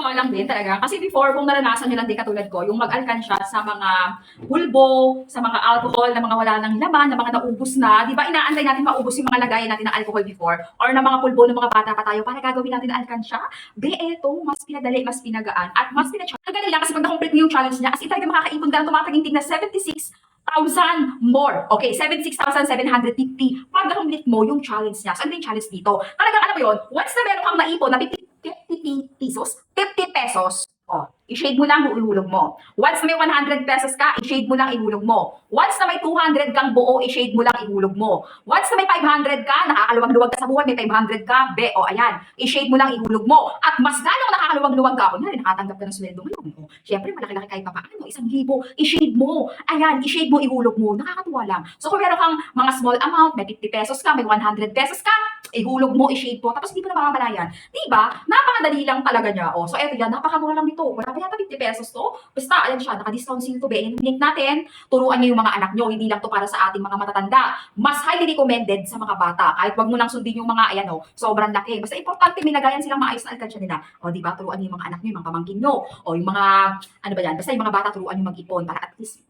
Nakakatuwa lang din talaga. Kasi before, kung naranasan nyo lang din katulad ko, yung mag-alkansya sa mga pulbo, sa mga alcohol na mga wala nang laman, na mga naubos na, di ba inaantay natin maubos yung mga lagayan natin ng alcohol before, or na mga pulbo ng mga bata pa tayo para gagawin natin ng alkansya? Be, eto, mas pinadali, mas pinagaan, at mas pinachallenge. Ang galing lang kasi pag na-complete mo yung challenge niya, as in talaga makakaipon ka ng tumataginting na 76,000 more. Okay, 76,750 pag na-complete mo yung challenge niya. So, ano yung challenge dito? Talagang alam mo yun, once na meron kang naipon na 50 pesos, 50 pesos, oh, i-shade mo lang, ihulog mo. Once na may 100 pesos ka, i-shade mo lang, ihulog mo. Once na may 200 kang buo, i-shade mo lang, ihulog mo. Once na may 500 ka, nakakaluwag-luwag ka sa buhay, may 500 ka, be, o ayan, i-shade mo lang, ihulog mo. At mas lalong nakakaluwag-luwag ka, kunyari, nakatanggap ka ng sweldo ngayon. O, syempre, malaki-laki kahit pa paano, 1,000, i-shade mo. Ayan, i-shade mo, ihulog mo. Nakakatuwa lang. So, kung meron kang mga small amount, may 50 pesos ka, may 100 pesos ka, ihulog mo, i-shade mo, tapos hindi mo na mamamalayan. Diba? Napakadali lang talaga niya. Oh, so eto yan, napakamura lang nito. Wala pa yata 50 pesos to. Basta, ayan siya, naka-discount sale to. Be, link natin, turuan niyo yung mga anak nyo. Hindi lang to para sa ating mga matatanda. Mas highly recommended sa mga bata. Kahit wag mo nang sundin yung mga, ayan o, sobrang laki. Basta importante, may lagayan silang maayos na alkansya nila. O, diba? Turuan niyo yung mga anak nyo, yung mga pamangkin nyo. O, yung mga, ano ba yan? Basta yung mga bata, turuan nyo mag-ipon para at least